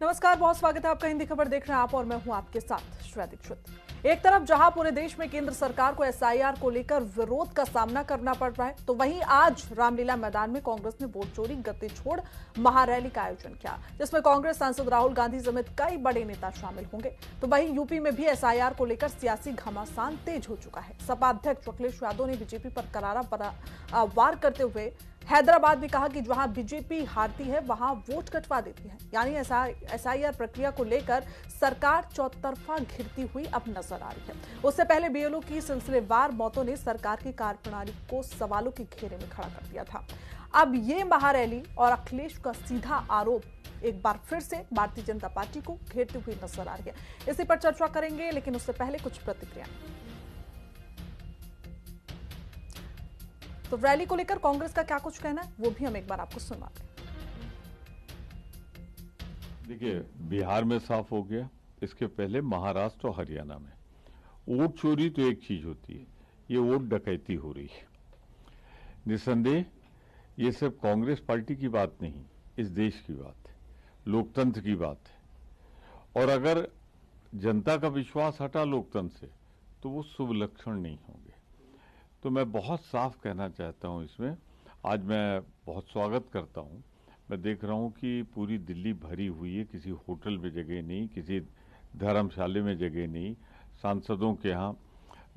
नमस्कार, बहुत स्वागत है आपका। हिंदी खबर देख रहे हैं आप और मैं हूं आपके साथ श्वेता दीक्षित। एक तरफ जहां पूरे देश में केंद्र सरकार को एसआईआर को लेकर विरोध का सामना करना पड़ रहा है, तो वहीं आज रामलीला मैदान में कांग्रेस ने वोट चोरी गति छोड़ महारैली का आयोजन किया, जिसमें कांग्रेस सांसद राहुल गांधी समेत कई बड़े नेता शामिल होंगे। तो वहीं यूपी में भी एसआईआर को लेकर सियासी घमासान तेज हो चुका है। सपा अध्यक्ष अखिलेश यादव ने बीजेपी पर करारा वार करते हुए हैदराबाद में कहा कि जहां बीजेपी हारती है वहां वोट कटवा देती है। यानी एसआईआर प्रक्रिया को लेकर सरकार चौतरफा घिरती हुई अब नजर आ रही है। उससे पहले बीएलओ की सिलसिलेवार मौतों ने सरकार की कार्यप्रणाली को सवालों के घेरे में खड़ा कर दिया था। अब ये महारैली और अखिलेश का सीधा आरोप एक बार फिर से भारतीय जनता पार्टी को घेरती हुई नजर आ रही है। इसी पर चर्चा करेंगे, लेकिन उससे पहले कुछ प्रतिक्रिया। तो रैली को लेकर कांग्रेस का क्या कुछ कहना है, वो भी हम एक बार आपको सुनवाते हैं। देखिए, बिहार में साफ हो गया, इसके पहले महाराष्ट्र और हरियाणा में वोट चोरी तो एक चीज होती है, ये वोट डकैती हो रही है। निसंदेह ये सिर्फ कांग्रेस पार्टी की बात नहीं, इस देश की बात है, लोकतंत्र की बात है। और अगर जनता का विश्वास हटा लोकतंत्र से तो वो शुभ लक्षण नहीं होंगे। तो मैं बहुत साफ कहना चाहता हूं इसमें। आज मैं बहुत स्वागत करता हूं। मैं देख रहा हूं कि पूरी दिल्ली भरी हुई है, किसी होटल में जगह नहीं, किसी धर्मशाला में जगह नहीं, सांसदों के यहाँ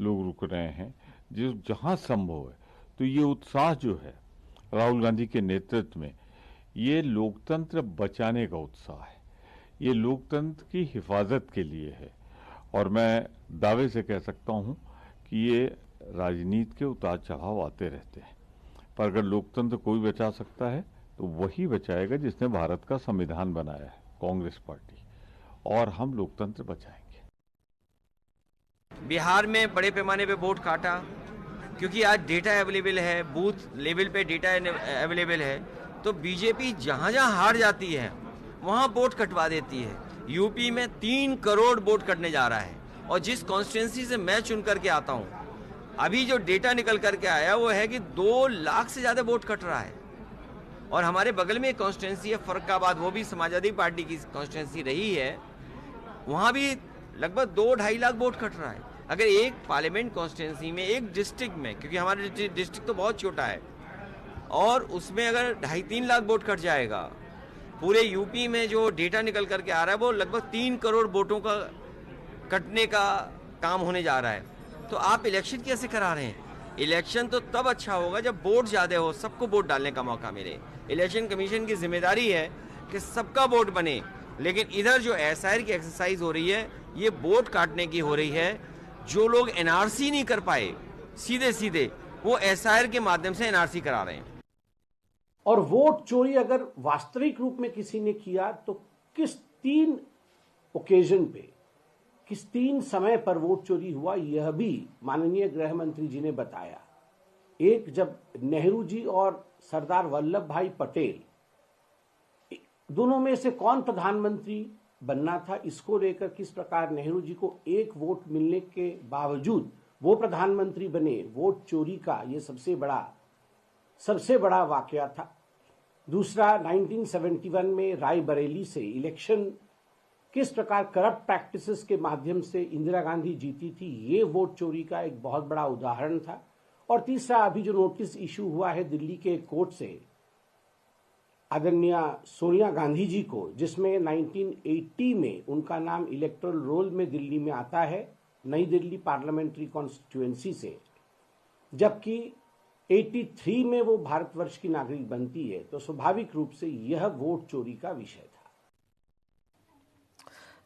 लोग रुक रहे हैं जहां संभव है। तो ये उत्साह जो है राहुल गांधी के नेतृत्व में, ये लोकतंत्र बचाने का उत्साह है, ये लोकतंत्र की हिफाजत के लिए है। और मैं दावे से कह सकता हूं कि ये राजनीति के उतार चढ़ाव आते रहते हैं, पर अगर लोकतंत्र कोई बचा सकता है तो वही बचाएगा जिसने भारत का संविधान बनाया है, कांग्रेस पार्टी। और हम लोकतंत्र बचाएंगे। बिहार में बड़े पैमाने पे वोट काटा, क्योंकि आज डेटा अवेलेबल है, बूथ लेवल पे डेटा अवेलेबल है। तो बीजेपी जहां जहां हार जाती है वहां वोट कटवा देती है। यूपी में 3 करोड़ वोट कटने जा रहा है, और जिस कॉन्स्टिट्यूंसी से मैं चुन करके आता हूं, अभी जो डेटा निकल करके आया वो है कि 2 लाख से ज्यादा वोट कट रहा है। और हमारे बगल में एक कॉन्स्टिट्यूंसी है फर्रुखाबाद, वो भी समाजवादी पार्टी की कॉन्स्टिट्यूंसी रही है, वहां भी लगभग 2-2.5 लाख वोट कट रहा है। अगर एक पार्लियामेंट कॉन्स्टिट्यूंसी में, एक डिस्ट्रिक्ट में, क्योंकि हमारा डिस्ट्रिक्ट तो बहुत छोटा है, और उसमें अगर 2.5-3 लाख वोट कट जाएगा, पूरे यूपी में जो डेटा निकल करके आ रहा है वो लगभग 3 करोड़ वोटों का कटने का काम होने जा रहा है। तो आप इलेक्शन कैसे करा रहे हैं? इलेक्शन तो तब अच्छा होगा जब वोट ज्यादा हो, सबको वोट डालने का मौका मिले। इलेक्शन कमीशन की जिम्मेदारी है कि सबका वोट बने, लेकिन इधर जो एसआईआर की एक्सरसाइज हो रही है, ये वोट काटने की हो रही है। जो लोग एनआरसी नहीं कर पाए सीधे सीधे, वो एसआईआर के माध्यम से एनआरसी करा रहे हैं। और वोट चोरी अगर वास्तविक रूप में किसी ने किया तो किस 3 ओकेजन पे, किस 3 समय पर वोट चोरी हुआ, यह भी माननीय गृह मंत्री जी ने बताया। एक, जब नेहरू जी और सरदार वल्लभ भाई पटेल, दोनों में से कौन प्रधानमंत्री बनना था, इसको लेकर किस प्रकार नेहरू जी को 1 वोट मिलने के बावजूद वो प्रधानमंत्री बने, वोट चोरी का ये सबसे बड़ा वाकया था। दूसरा, 1971 में रायबरेली से इलेक्शन किस प्रकार करप्ट प्रैक्टिसेस के माध्यम से इंदिरा गांधी जीती थी, ये वोट चोरी का एक बहुत बड़ा उदाहरण था। और तीसरा, अभी जो नोटिस इशू हुआ है दिल्ली के कोर्ट से आदरणीय सोनिया गांधी जी को, जिसमें 1980 में उनका नाम इलेक्टोरल रोल में दिल्ली में आता है, नई दिल्ली पार्लियामेंट्री कॉन्स्टिट्यूएंसी से, जबकि 83 में वो भारतवर्ष की नागरिक बनती है। तो स्वाभाविक रूप से यह वोट चोरी का विषय था।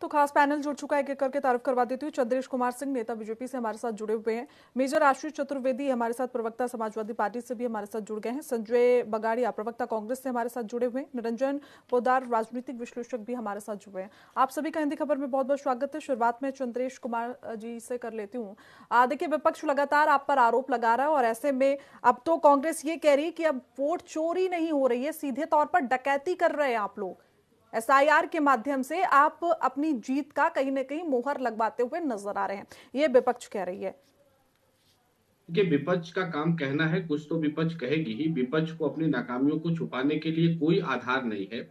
तो खास पैनल जुड़ चुका है, एक एक करके तारुफ करवा देती हूँ। चंद्रेश कुमार सिंह, नेता बीजेपी से हमारे साथ जुड़े हुए हैं। मेजर आशीष चतुर्वेदी हमारे साथ, प्रवक्ता समाजवादी पार्टी से भी हमारे साथ जुड़ गए हैं। संजय बगाड़िया, प्रवक्ता कांग्रेस से हमारे साथ जुड़े हुए हैं। निरंजन पोदार, राजनीतिक विश्लेषक भी हमारे साथ जुड़े हैं। आप सभी का हिंदी खबर में बहुत बहुत स्वागत है। शुरुआत में चंद्रेश कुमार जी से कर लेती हूँ। देखिए, विपक्ष लगातार आप पर आरोप लगा रहा है, और ऐसे में अब तो कांग्रेस ये कह रही है कि अब वोट चोरी नहीं हो रही है, सीधे तौर पर डकैती कर रहे हैं आप लोग। एसआईआर के माध्यम से आप अपनी जीत का कहीं ना कहीं मोहर लगवाते हुए नजर आ रहे हैं, ये विपक्ष कह रही है। ये विपक्ष का काम कहना है, कुछ तो विपक्ष कहेगी ही। विपक्ष को अपनी नाकामियों को छुपाने के लिए कोई आधार नहीं है।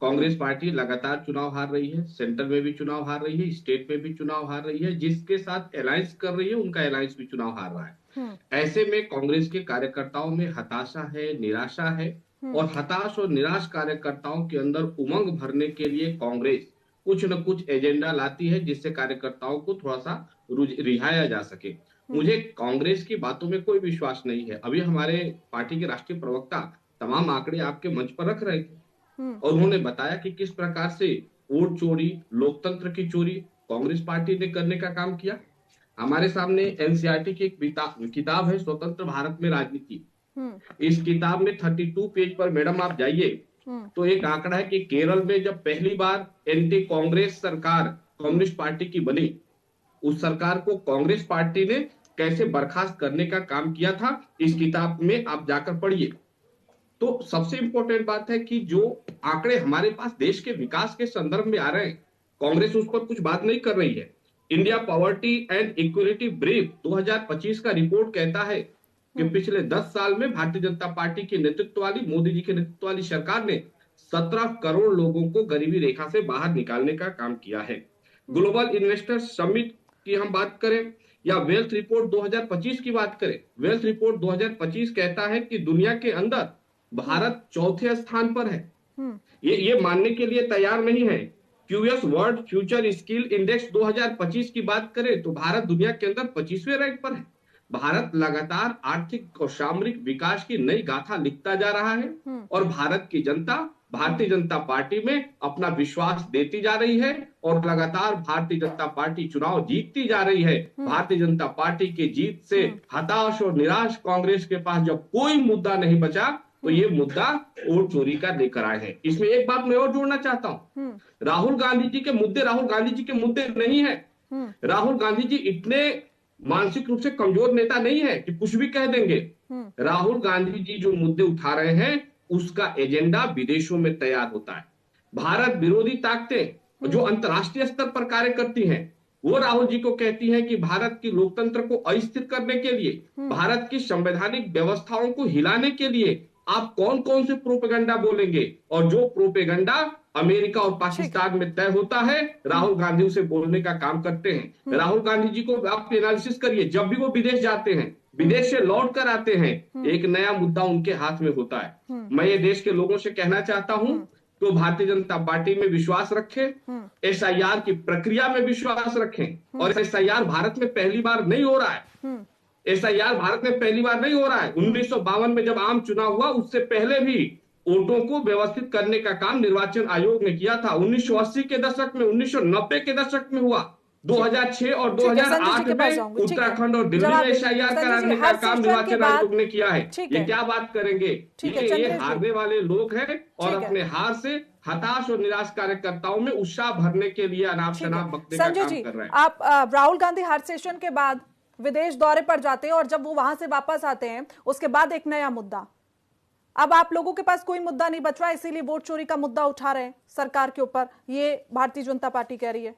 कांग्रेस पार्टी लगातार चुनाव हार रही है, सेंटर में भी चुनाव हार रही है, स्टेट में भी चुनाव हार रही है, जिसके साथ अलायंस कर रही है उनका अलायंस भी चुनाव हार रहा है। ऐसे में कांग्रेस के कार्यकर्ताओं में हताशा है, निराशा है, और हताश और निराश कार्यकर्ताओं के अंदर उमंग भरने के लिए कांग्रेस कुछ न कुछ एजेंडा लाती है, जिससे कार्यकर्ताओं को थोड़ा सा रिझाया जा सके। मुझे कांग्रेस की बातों में कोई विश्वास नहीं है। अभी हमारे पार्टी के राष्ट्रीय प्रवक्ता तमाम आंकड़े आपके मंच पर रख रहे थे और उन्होंने बताया कि किस प्रकार से वोट चोरी, लोकतंत्र की चोरी कांग्रेस पार्टी ने करने का काम किया। हमारे सामने एनसीईआरटी की एक किताब है, स्वतंत्र भारत में राजनीति। इस किताब में 32 पेज पर मैडम आप जाइए तो एक आंकड़ा है कि केरल में जब पहली बार एंटी कांग्रेस सरकार कम्युनिस्ट पार्टी की बनी, उस सरकार को कांग्रेस पार्टी ने कैसे बर्खास्त करने का काम किया था, इस किताब में आप जाकर पढ़िए। तो सबसे इंपॉर्टेंट बात है कि जो आंकड़े हमारे पास देश के विकास के संदर्भ में आ रहे हैं, कांग्रेस उस पर कुछ बात नहीं कर रही है। India poverty and equality brief 2025 का रिपोर्ट कहता है कि पिछले 10 साल में भारतीय जनता पार्टी के नेतृत्व वाली, मोदी जी के नेतृत्व वाली सरकार ने 17 करोड़ लोगों को गरीबी रेखा से बाहर निकालने का काम किया है। ग्लोबल इन्वेस्टर समिट की हम बात करें या वेल्थ रिपोर्ट 2025 की बात करें, वेल्थ रिपोर्ट 2025 कहता है कि दुनिया के अंदर भारत चौथे स्थान पर है। ये मानने के लिए तैयार नहीं है। QS world future skill index 2025 की बात करें तो भारत दुनिया के अंदर 25वें रैंक पर है। भारत लगातार आर्थिक और सामरिक विकास की नई गाथा लिखता जा रहा है और भारत की जनता भारतीय जनता पार्टी में अपना विश्वास देती जा रही है और लगातार भारतीय जनता पार्टी चुनाव जीतती जा रही है। भारतीय जनता पार्टी के जीत से हताश और निराश कांग्रेस के पास जब कोई मुद्दा नहीं बचा तो ये मुद्दा वोट चोरी का लेकर आए हैं। इसमें एक बात मैं और जोड़ना चाहता हूं, राहुल गांधी जी के मुद्दे नहीं है। राहुल गांधी जी इतने मानसिक रूप से कमजोर नेता नहीं है कि कुछ भी कह देंगे। राहुल गांधी जी जो मुद्दे उठा रहे हैं उसका एजेंडा विदेशों में तैयार होता है। भारत विरोधी ताकतें जो अंतर्राष्ट्रीय स्तर पर कार्य करती हैं, वो राहुल जी को कहती हैं कि भारत की लोकतंत्र को अस्थिर करने के लिए, भारत की संवैधानिक व्यवस्थाओं को हिलाने के लिए आप कौन कौन से प्रोपेगेंडा बोलेंगे, और जो प्रोपेगेंडा अमेरिका और पाकिस्तान में तय होता है राहुल गांधी उसे बोलने का काम करते हैं। राहुल गांधी जी को आप एनालिसिस करिए, जब भी वो विदेश जाते हैं, विदेश से लौट कर आते हैं, एक नया मुद्दा उनके हाथ में होता है। मैं ये देश के लोगों से कहना चाहता हूं तो भारतीय जनता पार्टी में विश्वास रखें, एसआईआर की प्रक्रिया में विश्वास रखें। और एसआईआर भारत में पहली बार नहीं हो रहा है। एसआईआर भारत में पहली बार नहीं हो रहा है। 1952 में जब आम चुनाव हुआ उससे पहले भी वोटों को व्यवस्थित करने का काम निर्वाचन आयोग ने किया था। 1980 के दशक में, 1990 के दशक में हुआ, 2006 और 2008 में उत्तराखंड और दिल्ली में एसआईआर कराने का काम निर्वाचन आयोग ने किया है। ये क्या बात करेंगे? ये हारने वाले लोग हैं और अपने हार से हताश और निराश कार्यकर्ताओं में उत्साह भरने के लिए अनाप शनाप बकने का काम कर रहे हैं। आप राहुल गांधी हार सेशन के बाद विदेश दौरे पर जाते हैं और जब वो वहां से वापस आते हैं उसके बाद एक नया मुद्दा, अब आप लोगों के पास कोई मुद्दा नहीं बच रहा, इसीलिए वोट चोरी का मुद्दा उठा रहे हैं सरकार के ऊपर, ये भारतीय जनता पार्टी कह रही है।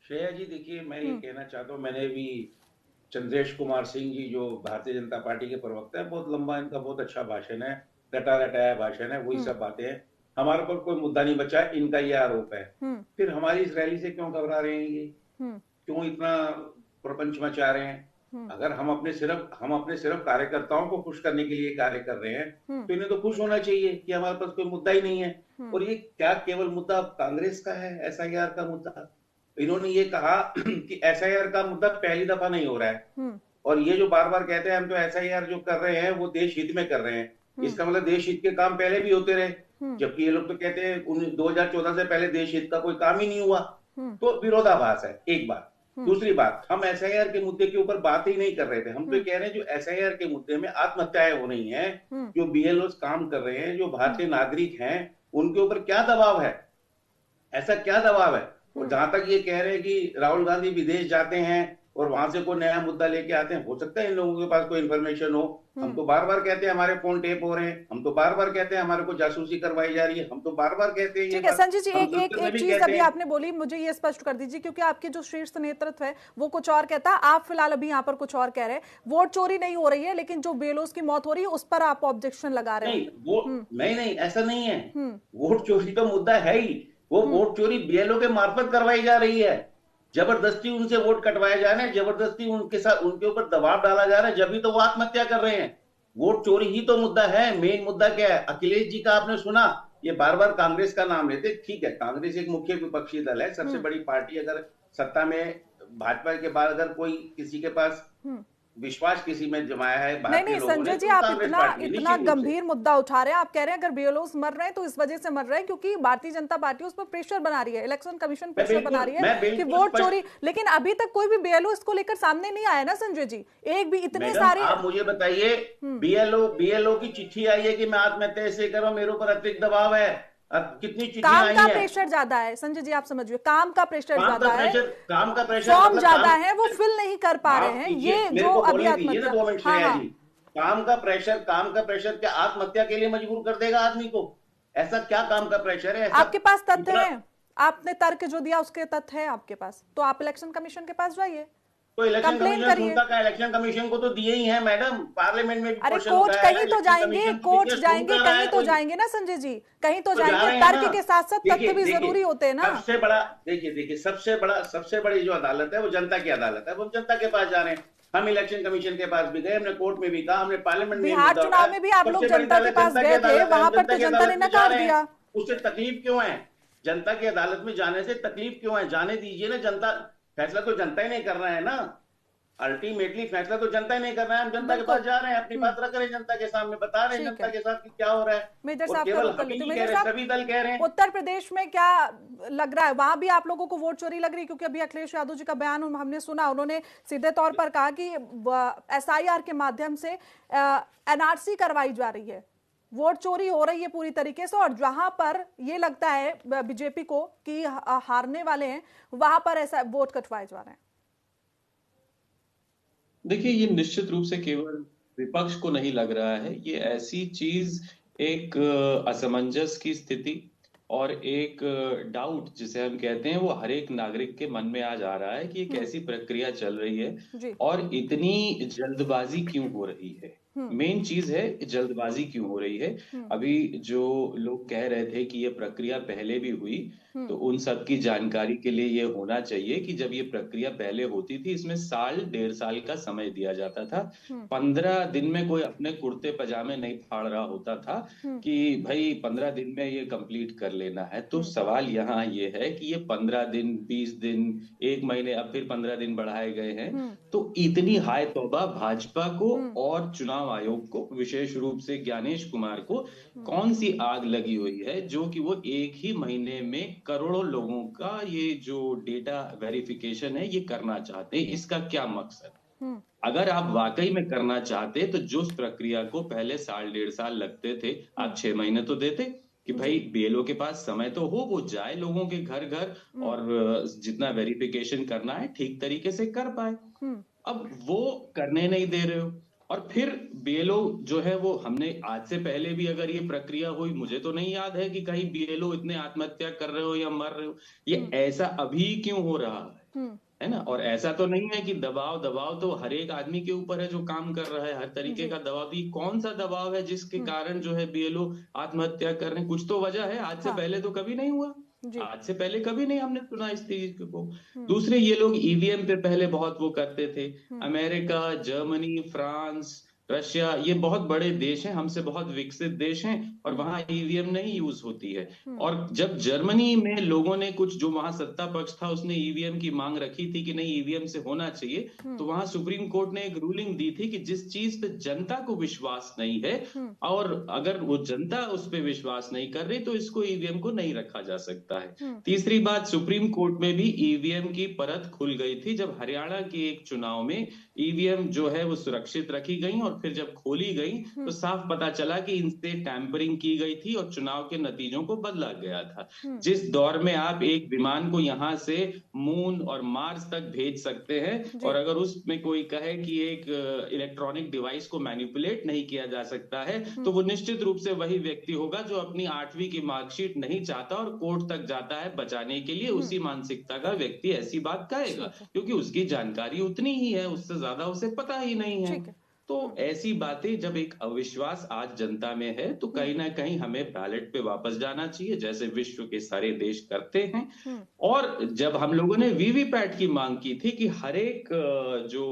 श्रेया जी, देखिए मैं ये कहना चाहता हूँ, मैंने भी चंद्रेश कुमार सिंह जी जो भारतीय जनता पार्टी के प्रवक्ता है, बहुत लंबा इनका बहुत अच्छा भाषण है, रटा रटाया भाषण है, वही सब बातें हैं। हमारे पर कोई मुद्दा नहीं बचा है, इनका ये आरोप है। फिर हमारी इस रैली से क्यों घबरा रहे हैं? ये क्यों इतना प्रपंच मचा रहे हैं? अगर हम अपने सिर्फ कार्यकर्ताओं को खुश करने के लिए कार्य कर रहे हैं तो इन्हें तो खुश होना चाहिए कि हमारे पास कोई मुद्दा ही नहीं है। और ये क्या केवल मुद्दा कांग्रेस का है, एसआईआर का मुद्दा? इन्होंने ये कहा कि एसआईआर का मुद्दा पहली दफा नहीं हो रहा है, और ये जो बार बार कहते हैं हम तो एसआईआर जो कर रहे हैं वो देश हित में कर रहे हैं, इसका मतलब देश हित के काम पहले भी होते रहे, जबकि ये लोग तो कहते हैं 2014 से पहले देश हित का कोई काम ही नहीं हुआ। तो विरोधाभास है, एक बात। दूसरी बात, हम एसआईआर के मुद्दे के ऊपर बात ही नहीं कर रहे थे। हम तो कह रहे हैं जो एसआईआर के मुद्दे में आत्महत्याएं हो रही हैं, जो बीएलओ काम कर रहे हैं, जो भारतीय नागरिक हैं, उनके ऊपर क्या दबाव है? ऐसा क्या दबाव है? और जहां तक ये कह रहे हैं कि राहुल गांधी विदेश जाते हैं और वहां से कोई नया मुद्दा लेके आते हैं। हो सकता है इन लोगों के पास कोई इन्फॉर्मेशन हो। हम तो बार बार कहते हैं हमारे फोन टेप हो रहे हैं, हम तो बार बार कहते हैं हमारे को जासूसी करवाई जा रही है, हम तो बार बार कहते हैं। ठीक है संजय जी, एक चीज अभी आपने बोली, मुझे ये स्पष्ट कर दीजिए, क्योंकि आपके जो शीर्ष नेतृत्व है वो कुछ और कहता है, आप फिलहाल अभी यहाँ पर कुछ और कह रहे हैं। वोट चोरी नहीं हो रही है, लेकिन जो बीएलओ की मौत हो रही है उस पर आप ऑब्जेक्शन लगा रहे हैं। नहीं, ऐसा नहीं है। वोट चोरी तो मुद्दा है ही। वो वोट चोरी बीएलओ के मार्फत करवाई जा रही है। जबरदस्ती उनसे वोट कटवाया जा रहे हैं, जबरदस्ती उनके साथ उनके ऊपर दबाव डाला जा रहा है, जब भी तो वो आत्महत्या कर रहे हैं। वोट चोरी ही तो मुद्दा है। मेन मुद्दा क्या है? अखिलेश जी का आपने सुना, ये बार बार कांग्रेस का नाम लेते। ठीक है, कांग्रेस एक मुख्य विपक्षी दल है, सबसे बड़ी पार्टी। अगर सत्ता में भाजपा के बाद अगर कोई किसी के पास विश्वास किसी में जमाया है नहीं संजय जी, आप इतना गंभीर मुद्दा उठा रहे हैं। आप कह रहे हैं अगर बीएलओस मर रहे हैं तो इस वजह से मर रहे हैं क्योंकि भारतीय जनता पार्टी उस पर प्रेशर बना रही है, इलेक्शन कमीशन प्रेशर बना रही है कि वोट चोरी। लेकिन अभी तक कोई भी बीएलओ इसको लेकर सामने नहीं आया ना संजय जी, एक भी। इतने सारे आप मुझे बताइए, बीएलओ की चिट्ठी आई है कि मैं आत्महत्या ऐसे करूं, मेरे ऊपर अतिरिक्त दबाव है। अब कितनी चिट्ठियां आई हैं? काम का प्रेशर ज्यादा है संजय जी, आप समझिए, काम का प्रेशर ज्यादा है, काम का प्रेशर फॉर्म ज्यादा है, वो फिल नहीं कर पा रहे हैं। ये जो अभी आत्महत्या, काम का प्रेशर क्या आत्महत्या के लिए मजबूर कर देगा आदमी को? ऐसा क्या काम का प्रेशर है? आपके पास तथ्य है, आपने तर्क जो दिया उसके तथ्य है आपके पास, तो आप इलेक्शन कमीशन के पास जाइए, तो इलेक्शन कमीशन को तो दिए ही है मैडम, पार्लियामेंट में। अरे कोर्ट कहीं तो जाएंगे, कोर्ट जाएंगे, कहीं तो जाएंगे ना संजय जी, कहीं तो जाएंगे। तर्क के साथ साथ तथ्य भी जरूरी होते हैं ना। सबसे बड़ा देखिए सबसे बड़ी जो अदालत है वो जनता की अदालत है, वो जनता के पास जा रहे हैं। हम इलेक्शन कमीशन के पास भी गए, हमने कोर्ट में भी कहा, हमने पार्लियामेंट में। बिहार चुनाव में भी आप लोग जनता के पास गए थे, वहां पर तो जनता ने नकार दिया। उससे तकलीफ क्यों है? जनता की अदालत में जाने से तकलीफ क्यों है? जाने दीजिए ना। जनता फैसला तो जनता ही नहीं कर रहा है ना, अल्टीमेटली फैसला तो जनता ही नहीं कर रहा है। हम जनता के पास जा रहे हैं, अपनी बात रख रहे हैं, जनता के सामने बता रहे हैं जनता के साथ कि क्या हो रहा है। मेजर साहब, सभी दल कह रहे हैं। उत्तर प्रदेश में क्या लग रहा है, वहां भी आप लोगों को वोट चोरी लग रही है? क्योंकि अभी अखिलेश यादव जी का बयान हमने सुना, उन्होंने सीधे तौर पर कहा कि एसआईआर के माध्यम से एनआरसी करवाई जा रही है, वोट चोरी हो रही है पूरी तरीके से। और जहां पर ये लगता है बीजेपी को कि हारने वाले हैं, वहां पर ऐसा वोट कटवाए जा रहे हैं। देखिए, ये निश्चित रूप से केवल विपक्ष को नहीं लग रहा है, ये ऐसी चीज, एक असमंजस की स्थिति और एक डाउट जिसे हम कहते हैं, वो हर एक नागरिक के मन में आ जा रहा है कि ये कैसी प्रक्रिया चल रही है और इतनी जल्दबाजी क्यों हो रही है। मेन चीज है जल्दबाजी क्यों हो रही है। अभी जो लोग कह रहे थे कि ये प्रक्रिया पहले भी हुई, तो उन सब की जानकारी के लिए ये होना चाहिए कि जब ये प्रक्रिया पहले होती थी, इसमें साल 1.5 साल का समय दिया जाता था। 15 दिन में कोई अपने कुर्ते पजामे नहीं फाड़ रहा होता था कि भाई 15 दिन में ये कंप्लीट कर लेना है। तो सवाल यहाँ ये है कि ये 15 दिन, 20 दिन, 1 महीने, अब फिर 15 दिन बढ़ाए गए हैं। तो इतनी हाय तौबा भाजपा को और चुनाव आयोग को, विशेष रूप से ज्ञानेश कुमार को, कौन सी आग लगी हुई है जो कि वो एक ही महीने में करोड़ों लोगों का ये जो डेटा वेरिफिकेशन है ये करना चाहते हैं? इसका क्या मकसद? अगर आप वाकई में करना चाहते तो जो प्रक्रिया को पहले 1.5 साल लगते थे, आप 6 महीने तो देते कि भाई बीएलओ के पास समय तो हो, वो जाए लोगों के घर घर और जितना वेरिफिकेशन करना है ठीक तरीके से कर पाए। अब वो करने नहीं दे रहे हो। और फिर बीएलओ जो है वो, हमने आज से पहले भी अगर ये प्रक्रिया हुई, मुझे तो नहीं याद है कि कहीं बीएलओ इतने आत्महत्या कर रहे हो या मर रहे हो। ये ऐसा अभी क्यों हो रहा है ना? और ऐसा तो नहीं है कि दबाव तो हर एक आदमी के ऊपर है जो काम कर रहा है, हर तरीके का दबाव। ये कौन सा दबाव है जिसके कारण जो है बीएलओ आत्महत्या कर रहे हैं? कुछ तो वजह है, आज से पहले तो कभी नहीं हुआ, आज से पहले कभी नहीं हमने सुना इस चीज को। दूसरे, ये लोग ईवीएम पे पहले बहुत वो करते थे। अमेरिका, जर्मनी, फ्रांस, रशिया, ये बहुत बड़े देश हैं, हमसे बहुत विकसित देश हैं, और वहां ईवीएम नहीं यूज होती है। और जब जर्मनी में लोगों ने कुछ, जो वहां सत्ता पक्ष था उसने ईवीएम की मांग रखी थी कि नहीं ईवीएम से होना चाहिए, तो वहां सुप्रीम कोर्ट ने एक रूलिंग दी थी कि जिस चीज पे जनता को विश्वास नहीं है और अगर वो जनता उस पर विश्वास नहीं कर रही तो इसको ईवीएम को नहीं रखा जा सकता है। तीसरी बात, सुप्रीम कोर्ट में भी ईवीएम की परत खुल गई थी जब हरियाणा के एक चुनाव में ईवीएम जो है वो सुरक्षित रखी गई और और फिर जब खोली गई तो साफ पता चला कि इनसे टैंपरिंग की गई थी और चुनाव के नतीजों को बदला गया था। जिस दौर में आप एक विमान को यहां से मून और मार्स तक भेज सकते हैं और अगर उसमें कोई कहे कि एक इलेक्ट्रॉनिक डिवाइस को मैनिपुलेट नहीं किया जा सकता है तो वो निश्चित रूप से वही व्यक्ति होगा जो अपनी 8वीं की मार्कशीट नहीं चाहता और कोर्ट तक जाता है बचाने के लिए। उसी मानसिकता का व्यक्ति ऐसी बात कहेगा क्योंकि उसकी जानकारी उतनी ही है, उससे ज्यादा उसे पता ही नहीं है। तो ऐसी बातें जब एक अविश्वास आज जनता में है तो कहीं ना कहीं हमें बैलेट पे वापस जाना चाहिए जैसे विश्व के सारे देश करते हैं। और जब हम लोगों ने वीवीपैट की मांग की थी कि हर एक जो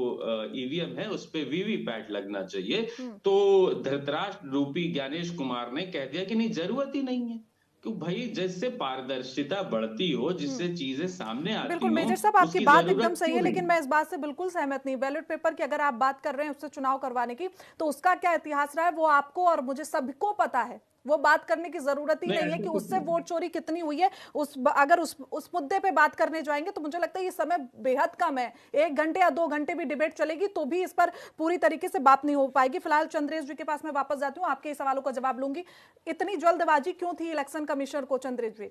ईवीएम है उस पे वीवीपैट लगना चाहिए तो धृतराष्ट्र रूपी ज्ञानेश कुमार ने कह दिया कि नहीं, जरूरत ही नहीं है। भाई जिससे पारदर्शिता बढ़ती हो, जिससे चीजें सामने आती हो। बिल्कुल मेजर साहब, आपकी बात एकदम सही है, लेकिन मैं इस बात से बिल्कुल सहमत नहीं। बैलेट पेपर की अगर आप बात कर रहे हैं उससे चुनाव करवाने की, तो उसका क्या इतिहास रहा है वो आपको और मुझे सबको पता है। वो बात करने की जरूरत ही नहीं है कि उससे वोट चोरी कितनी हुई है। अगर उस मुद्दे पे बात करने जाएंगे तो मुझे लगता है ये समय बेहद कम है। 1 घंटे या 2 घंटे भी डिबेट चलेगी तो भी इस पर पूरी तरीके से बात नहीं हो पाएगी। फिलहाल चंद्रेश जी के पास मैं वापस जाती हूँ, आपके सवालों का जवाब लूंगी। इतनी जल्दबाजी क्यों थी इलेक्शन कमिश्नर को चंद्रेश जी?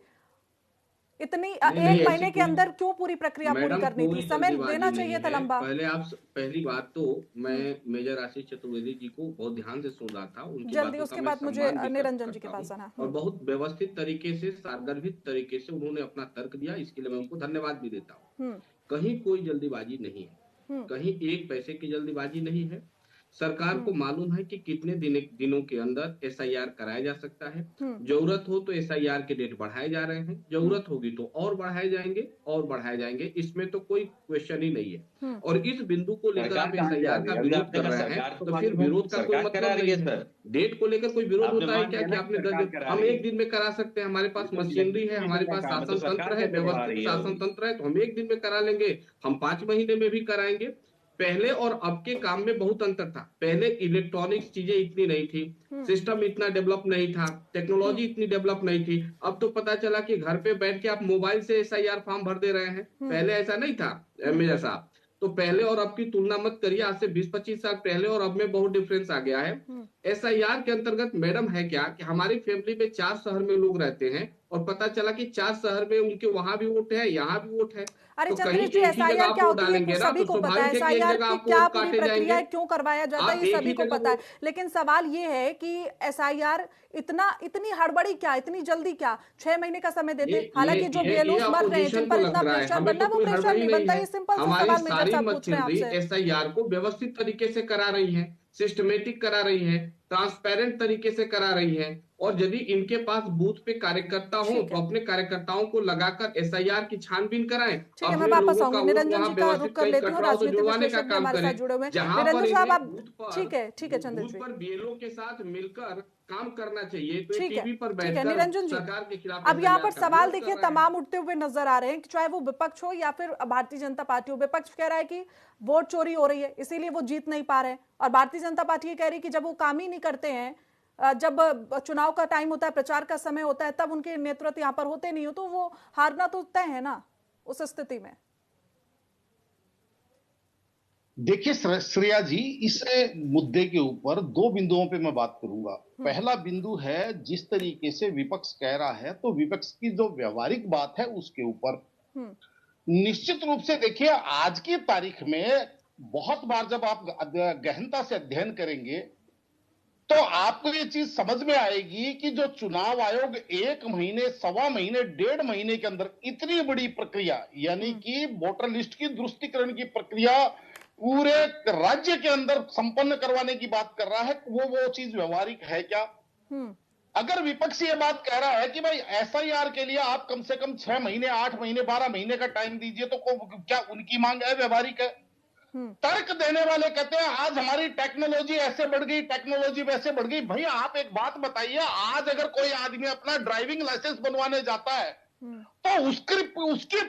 इतनी 1 महीने के अंदर क्यों पूरी प्रक्रिया पूरी करनी थी? समय देना चाहिए था लंबा। पहली बात तो मैं मेजर आशीष चतुर्वेदी जी को बहुत ध्यान से सुन रहा था, उनकी जल्दी उसके बाद मुझे निरंजन जी के पास आना। और बहुत व्यवस्थित तरीके से, सारगर्भित तरीके से उन्होंने अपना तर्क दिया, इसके लिए मैं उनको धन्यवाद भी देता हूँ। कहीं कोई जल्दीबाजी नहीं है, कहीं 1 पैसे की जल्दीबाजी नहीं है। सरकार को मालूम है कि कितने दिनों के अंदर एसआईआर कराया जा सकता है। जरूरत हो तो एसआईआर के डेट बढ़ाए जा रहे हैं, जरूरत होगी तो और बढ़ाए जाएंगे, इसमें तो कोई क्वेश्चन ही नहीं है। और इस बिंदु को लेकर आप एसआईआर का विरोध कर रहे हैं तो फिर विरोध का कोई मतलब नहीं है। डेट को लेकर कोई विरोध होता है क्या कि आपने हम 1 दिन में करा सकते हैं? हमारे पास मशीनरी है, हमारे पास शासन तंत्र है, व्यवस्थित शासन तंत्र है, तो हम 1 दिन में करा लेंगे, हम 5 महीने में भी कराएंगे। पहले और अब के काम में बहुत अंतर था। पहले इलेक्ट्रॉनिक्स चीजें इतनी नहीं थी, सिस्टम इतना डेवलप नहीं था, टेक्नोलॉजी इतनी डेवलप नहीं थी। अब तो पता चला कि घर पे बैठ के आप मोबाइल से एसआईआर फॉर्म भर दे रहे हैं, पहले ऐसा नहीं था मेजर साहब। तो पहले और अब की तुलना मत करिए, आज से 20-25 साल पहले और अब में बहुत डिफरेंस आ गया है। एसआईआर के अंतर्गत मैडम है क्या कि हमारी फैमिली में 4 शहर में लोग रहते हैं और पता चला कि 4 शहर में उनके वहां भी वोट है, यहाँ भी वोट है। अरे तो चंद्रेश जी, एसआईआर क्या होती है सभी को पता है, एसआईआर की क्या पूरी प्रक्रिया है, क्यों करवाया जाता है, ये सभी को पता है। लेकिन सवाल ये है कि एसआईआर इतनी हड़बड़ी क्या, इतनी जल्दी क्या? 6 महीने का समय देते, हालांकि जो बीएलओ मर रहे हैं जिन पर इतना प्रेशर बनना, वो प्रेशर नहीं बनता। ये सिंपल सा सवाल मेजर साहब पूछ रहे हैं आपसे। एसआईआर को व्यवस्थित तरीके से करा रही है, सिस्टमेटिक करा रही है, ट्रांसपेरेंट तरीके से करा रही है। और यदि इनके पास बूथ पे कार्यकर्ता हो तो अपने कार्यकर्ताओं को लगाकर एसआईआर की छानबीन कराएं। ठीक है, मैं वापस आऊंगी। निरंजन जी का रुक कर लेती हूँ, राजनीतिक विश्लेषक हमारे साथ जुड़े हुए हैं। निरंजन साहब आप ठीक है चंद्रेश जी, पर बीएलओ के साथ मिलकर काम करना चाहिए। तो ठीक टीवी पर है निरंजन जी, सरकार के खिलाफ अब यहाँ पर सवाल देखिए तमाम उठते हुए नजर आ रहे हैं कि चाहे वो विपक्ष हो या फिर भारतीय जनता पार्टी हो। विपक्ष कह रहा है कि वोट चोरी हो रही है इसीलिए वो जीत नहीं पा रहे हैं, और भारतीय जनता पार्टी ये कह रही है कि जब वो काम ही नहीं करते हैं, जब चुनाव का टाइम होता है, प्रचार का समय होता है, तब उनके नेतृत्व यहाँ पर होते नहीं हो, तो वो हारना तो तय है ना उस स्थिति में। देखिए श्रेया जी, इस मुद्दे के ऊपर 2 बिंदुओं पे मैं बात करूंगा। पहला बिंदु है जिस तरीके से विपक्ष कह रहा है, तो विपक्ष की जो व्यवहारिक बात है उसके ऊपर निश्चित रूप से देखिए, आज की तारीख में बहुत बार जब आप गहनता से अध्ययन करेंगे तो आपको ये चीज समझ में आएगी कि जो चुनाव आयोग 1 महीने, 1.25 महीने, 1.5 महीने के अंदर इतनी बड़ी प्रक्रिया, यानी कि वोटर लिस्ट की दुरुस्तीकरण की प्रक्रिया पूरे राज्य के अंदर संपन्न करवाने की बात कर रहा है, वो चीज व्यवहारिक है क्या? अगर विपक्ष ये बात कह रहा है कि भाई एसआईआर के लिए आप कम से कम 6 महीने, 8 महीने, 12 महीने का टाइम दीजिए, तो क्या उनकी मांग अव्यवहारिक है? तर्क देने वाले कहते हैं आज हमारी टेक्नोलॉजी ऐसे बढ़ गई, टेक्नोलॉजी वैसे बढ़ गई। भैया आप एक बात बताइए, आज अगर कोई आदमी अपना ड्राइविंग लाइसेंस बनवाने जाता है तो उसकी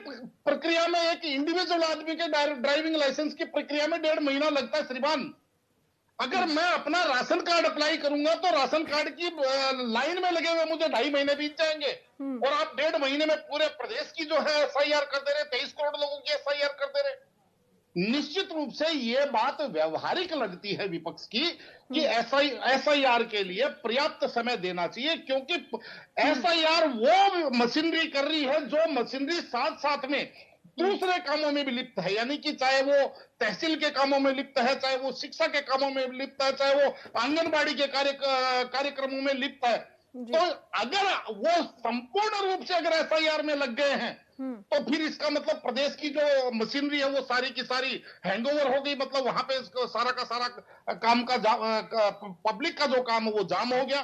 प्रक्रिया में, एक इंडिविजुअल आदमी के ड्राइविंग लाइसेंस की प्रक्रिया में 1.5 महीना लगता है श्रीमान। अगर मैं अपना राशन कार्ड अप्लाई करूंगा तो राशन कार्ड की लाइन में लगे हुए मुझे 2.5 महीने बीत जाएंगे, और आप 1.5 महीने में पूरे प्रदेश की जो है एसआईआर कर दे रहे, 23 करोड़ लोगों की एसआईआर कर दे रहे। निश्चित रूप से ये बात व्यवहारिक लगती है विपक्ष की कि एसआईआर के लिए पर्याप्त समय देना चाहिए, क्योंकि एसआईआर वो मशीनरी कर रही है जो मशीनरी साथ साथ में दूसरे कामों में भी लिप्त है, यानी कि चाहे वो तहसील के कामों में लिप्त है, चाहे वो शिक्षा के कामों में लिप्त है, चाहे वो आंगनबाड़ी के कार्यक्रमों में लिप्त है। तो अगर वो संपूर्ण रूप से अगर एसआईआर में लग गए हैं तो फिर इसका मतलब प्रदेश की जो मशीनरी है वो सारी की सारी हैंगओवर हो गई, मतलब वहां पे सारा का सारा काम का पब्लिक का जो काम है वो जाम हो गया।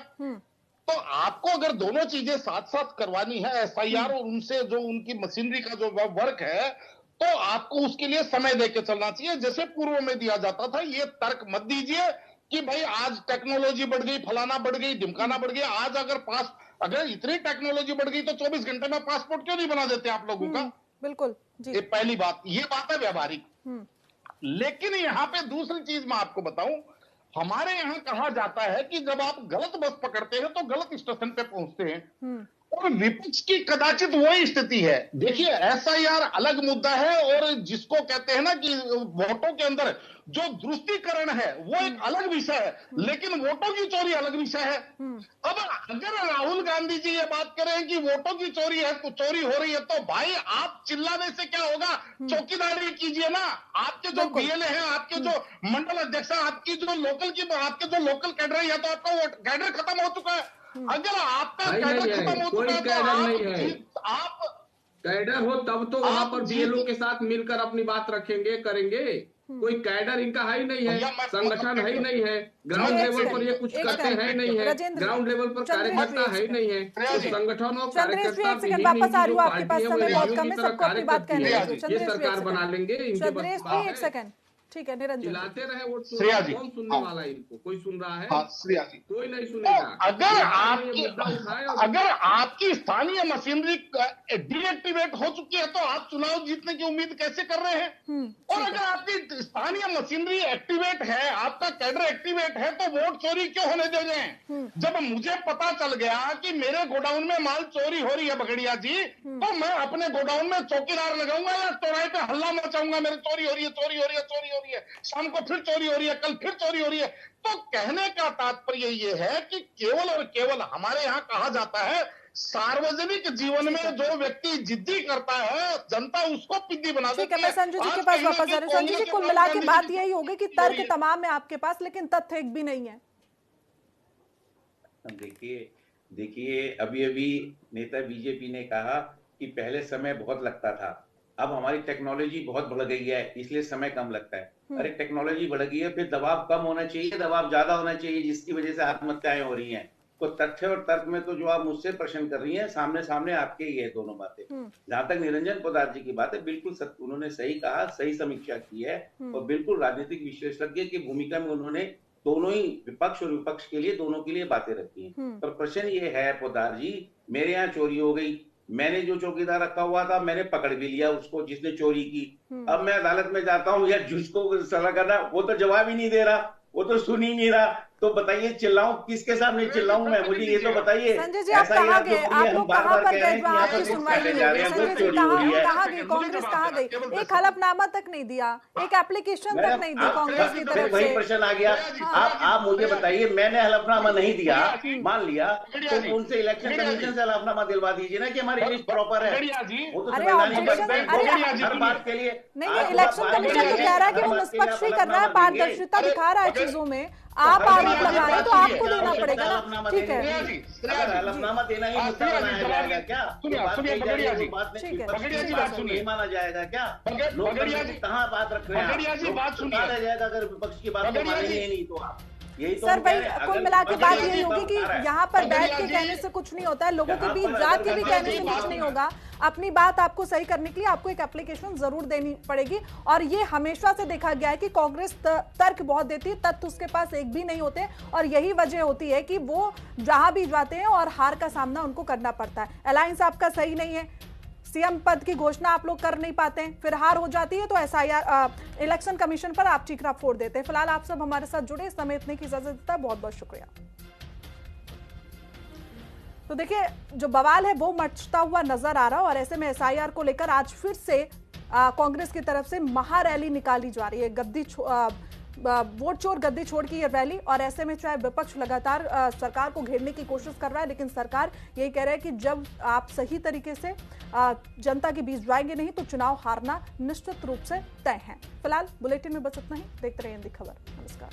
तो आपको अगर दोनों चीजें साथ साथ करवानी है, एसआईआर और उनसे जो उनकी मशीनरी का जो वर्क है, तो आपको उसके लिए समय देके चलना चाहिए, जैसे पूर्व में दिया जाता था। ये तर्क मत दीजिए कि भाई आज टेक्नोलॉजी बढ़ गई, फलाना बढ़ गई, ढिमकाना बढ़ गया। आज अगर इतनी टेक्नोलॉजी बढ़ गई तो 24 घंटे में पासपोर्ट क्यों नहीं बना देते आप लोगों का? बिल्कुल जी। ये पहली बात, ये बात है व्यवहारिक। लेकिन यहाँ पे दूसरी चीज मैं आपको बताऊं, हमारे यहाँ कहा जाता है कि जब आप गलत बस पकड़ते हैं तो गलत स्टेशन पे पहुंचते हैं, और विपक्ष की कदाचित वही स्थिति है। देखिए, एसआईआर अलग मुद्दा है, और जिसको कहते हैं ना कि वोटों के अंदर जो द्रुष्टिकरण है वो एक अलग विषय है, लेकिन वोटों की चोरी अलग विषय है। अब अगर राहुल गांधी जी ये बात करें कि वोटों की चोरी है, तो चोरी हो रही है, तो भाई आप चिल्लाने से क्या होगा? चौकीदारी कीजिए ना। आपके जो बीएलए हैं, आपके जो मंडल अध्यक्ष, आपके जो लोकल कैडर है, या तो आपका वो कैडर खत्म हो चुका है। अगर आपका कैडर खत्म हो चुका है तो आप कैडर हो तब तो वहां पर बीएलओ के साथ मिलकर अपनी बात रखेंगे, करेंगे। कोई कैडर इनका है ही नहीं है, संगठन है ही नहीं है, ग्राउंड लेवल पर ये कुछ करते हैं नहीं है, ग्राउंड लेवल पर कार्यकर्ता है ही नहीं है, तो संगठन और कार्यकर्ता ये सरकार बना लेंगे। एक सेकंड, ठीक है निरंजन, चिल्लाते रहे वो श्रेया जी, कौन सुनने वाला है इनको? कोई सुन रहा है? श्रेया जी, कोई नहीं सुनेगा। अगर आपकी स्थानीय मशीनरी डीएक्टिवेट हो चुकी है तो आप चुनाव जीतने की उम्मीद कैसे कर रहे हैं? और अगर आपकी स्थानीय मशीनरी एक्टिवेट है, आपका कैडर एक्टिवेट है, तो वोट चोरी क्यों होने दे रहे हैं? जब मुझे पता चल गया कि मेरे गोडाउन में माल चोरी हो रही है बगड़िया जी, तो मैं अपने गोडाउन में चौकीदार लगाऊंगा या चौराहे पे हल्ला मचाऊंगा, मेरे चोरी हो रही है, चोरी हो रही है, चोरी हो रही है, शाम को फिर चोरी हो रही है, कल फिर चोरी हो रही है। तो कहने का तात्पर्य ये है कि केवल और केवल हमारे यहाँ कहा जाता है, सार्वजनिक जीवन में जो व्यक्ति जिद्दी करता है, जनता उसको पिद्दी बना देती है। मैं संजू जी के पास वापस जा रही हूँ। संजू जी, कुल मिला के बात यही होगी कि तर्क तमाम है आपके पास, लेकिन तथ्य एक भी नहीं है। देखिए अभी नेता बीजेपी ने कहा कि पहले समय बहुत लगता था, अब हमारी टेक्नोलॉजी बहुत बढ़ गई है इसलिए समय कम लगता है। अरे टेक्नोलॉजी बढ़ गई है, फिर दबाव कम होना चाहिए, दबाव ज्यादा होना चाहिए, जिसकी वजह से आत्महत्याएं हो रही हैं। तो तथ्य और तर्क में तो जो आप मुझसे प्रश्न कर रही हैं, सामने सामने आपके ही है दोनों बातें। जहां तक निरंजन पोद्दार जी की बात है, बिल्कुल उन्होंने सही कहा, सही समीक्षा की है, और बिल्कुल राजनीतिक विशेषज्ञ की भूमिका में उन्होंने दोनों ही विपक्ष और विपक्ष के लिए, दोनों के लिए बातें रखी हैं। पर प्रश्न ये है पोद्दार जी, मेरे यहाँ चोरी हो गई, मैंने जो चौकीदार रखा हुआ था मैंने पकड़ भी लिया उसको जिसने चोरी की, अब मैं अदालत में जाता हूँ या जिसको सलाह करना, वो तो जवाब ही नहीं दे रहा, वो तो सुन ही नहीं रहा। तो बताइए चिल्लाऊं किसके सामने चिल्लाऊं मैं? मुझे ये तो बताइए। संजय जी, आप कहाँ गए? आप लोग कहाँ पर गए जो आपकी सुनवाई नहीं हो रही? संजय जी, कहाँ गई कांग्रेस? कहाँ गई? एक हलफनामा तक नहीं दिया, एक एप्लीकेशन तक नहीं दी कांग्रेस की तरफ से। वही प्रश्न आ गया। आप मुझे बताइए, मैंने हलफनामा नहीं दिया, मान लिया, तो उनसे इलेक्शन कमीशन से हलफनामा दिलवा दीजिए ना कि हमारी लिस्ट प्रॉपर है। वो तो हर बात के लिए नहीं, इलेक्शन कमीशन तो कह रहा है कि वो निष्पक्ष ही कर रहा है, पारदर्शिता दिखा रहा है चीजों में। आप आरोप लगा रहे तो आपको देना पड़ेगा ना, ठीक है? हलफनामा देना ही मुद्दा बनाया जाएगा क्या? बगड़िया जी बात नहीं माना जाएगा क्या? लोग कहाँ बात रख रहे हैं? बात सुना जाएगा अगर विपक्ष की बात को मानेंगे नहीं तो आप। सर भाई, कुल मिला के बात यही होगी कि यहाँ पर बैठ के कहने से कुछ नहीं होता है, लोगों के बीच जाके भी कहने से कुछ नहीं होगा। अपनी बात आपको सही करने के लिए आपको एक एप्लीकेशन जरूर देनी पड़ेगी, और ये हमेशा से देखा गया है कि कांग्रेस तर्क बहुत देती है, तथ्य उसके पास एक भी नहीं होते, और यही वजह होती है कि वो जहां भी जाते हैं और हार का सामना उनको करना पड़ता है। अलायंस आपका सही नहीं है, सीएम पद की घोषणा आप लोग कर नहीं पाते हैं, फिर हार हो जाती है तो एसआईआर इलेक्शन कमीशन पर आप चीखना फोड़ देते हैं। फिलहाल आप सब हमारे साथ जुड़े, इस समय इतने की इजाजत देता है, बहुत बहुत शुक्रिया। तो देखिए, जो बवाल है वो मचता हुआ नजर आ रहा है, और ऐसे में एसआईआर को लेकर आज फिर से कांग्रेस की तरफ से महारैली निकाली जा रही है, वोट चोर गद्दी छोड़ की ये रैली। और ऐसे में चाहे विपक्ष लगातार सरकार को घेरने की कोशिश कर रहा है, लेकिन सरकार यही कह रहा है कि जब आप सही तरीके से जनता के बीच जाएंगे नहीं तो चुनाव हारना निश्चित रूप से तय है। फिलहाल बुलेटिन में बस इतना ही। देखते रहिए हिंदी खबर। नमस्कार।